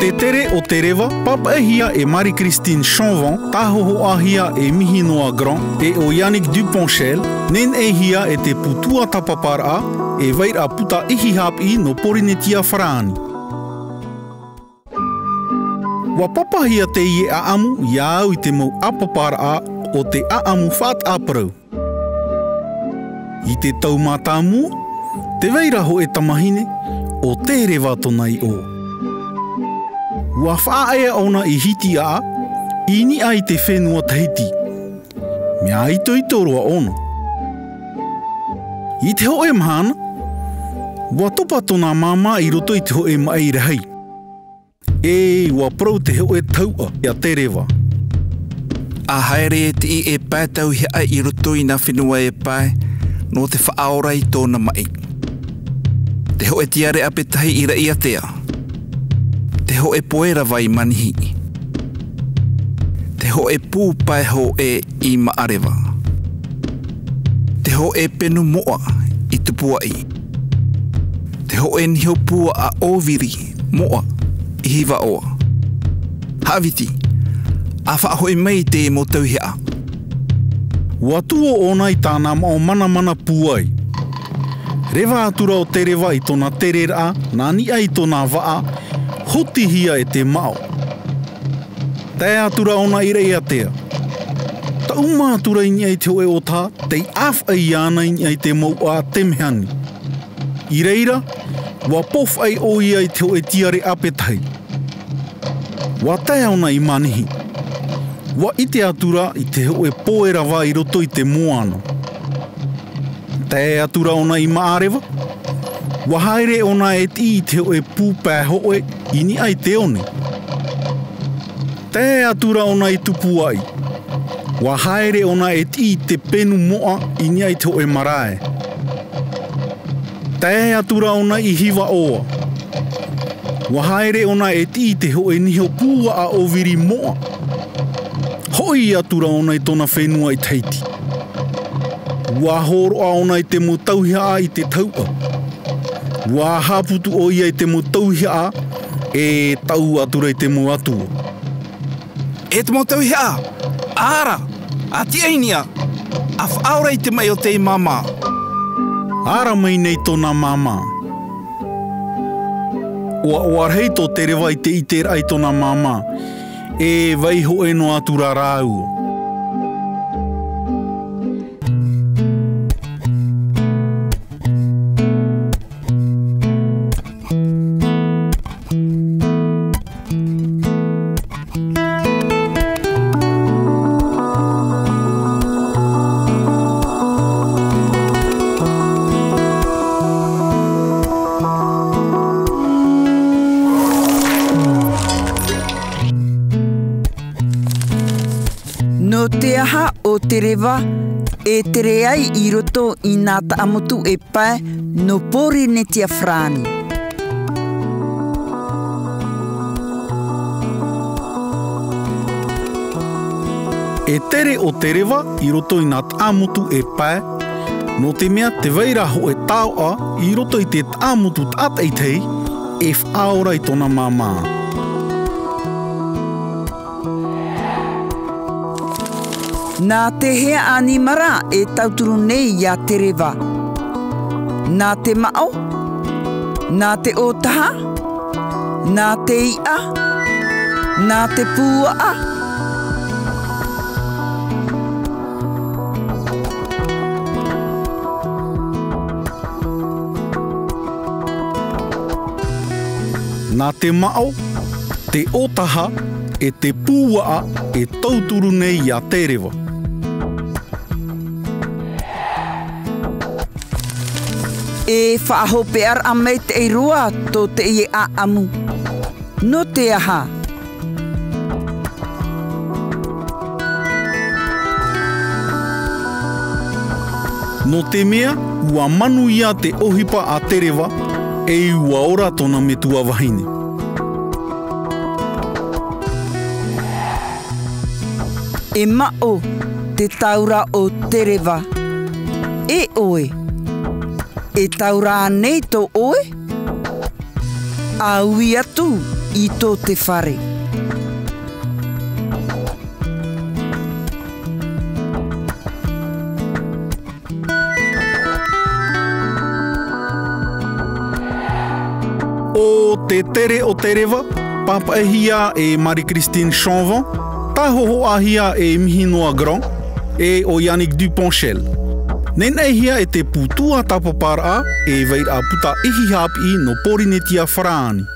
te tere o te rewa, papa hia e Marie-Christine Chanvan, tahoho ahia e Mihinoa Grand, e o Yannick Duponchel, nen e hia e te putua tapapara, e vaira puta ihi hapi no Porinetia Frani. Wa papa hia te ie a amu, iau I te mau apapara o te a amu whaat aprau. I te taumatamu, te vaira ho e tamahine, o te rewa tonai o. Ua whaea ona I hiti a, ini ai te whenua tahiti. Mea ito roa ona. I te hoe mahana, ua topa tona mama I roto I te hoe mai rehei. Ua prau te hoe taua ia te rewa. A haere e te I e pātau hea I roto I nā whenua e pāe, no te whaaora I tōna mai. Te hoe tiare apetahi I rai atea. Te hoe poera vai manihi. Te hoe pūpai ho e I maarewa. Te hoe penu moa I tupuai. Te hoe niho pua a oviri moa I hiva oa. Hawiti, a whaahoi mai te mo tauhea. Ua tuo ona I tāna mao mana puai. Rewa atura o te rewa I tōna terera, nani ai tōna waa, hoti hia e te mao. Te atura ona I rei atea. Ta uma atura I ai te hoe o tā, te af ai ana I ai te mau a te mehani. I reira, wa pof ai o I ai te hoe tiare apetahi. Wa te ona I manihi. Wa I te atura I te hoe poera wā I roto I te moana. Te atura ona I maarewa. Wa haere ona e ti I te hoe pūpē hoe ini ai te one. Te atura ona I tupu ai. Wa haere ona e ti I te penu moa ini ai te hoe marae. Te atura ona I hiwa oa. Wa haere ona e ti I te hoe niho pua a oviri moa. Hoi atura ona I tona whenua I teiti. Ua horoa ona I te mo tauhia I te taua. Ua haputu o ia I te mo tauhia e tau atura I te mo atua. E te mo tauhia, ara, a ti ainia, a whaora I te mai o te mama. Ara mai nei tōna mama. Ua rei tō te rewa I te iter ai tōna mama, e vaiho e no atura rāua. No te aha o te rewa, e tere ai I roto I nā taamotu e pae no Porinetia Frani. E tere o te rewa I roto I nā taamotu e pae, no te mea te vaira ho e tāua I roto I te taamotu tāteitei e whaora I tōna mama. Nā te hea animara e tauturu nei ia te rewa. Nā te mao, nā te otaha, nā te ia, nā te pūaa. Nā te mao, te otaha, e te pūaa e tauturu nei ia te rewa. E whaahope ar a mei te roa tō te ie a amu. No te aha. No te mea, ua manu ia te ohipa a te rewa, e ua ora tona metua wahine. E mao te taura o te rewa. E oe. E taura nei tō oe? Aui atu. i tō te whare. O te tere o te rewa, papa e hia e Marie-Christine Chanvon, tahoho ahia e Mihinoa Grand, e o Yannick Duponchel. Nen e hia e te putua tapapara e veira puta ihi hapi no Porinetia Wharaani.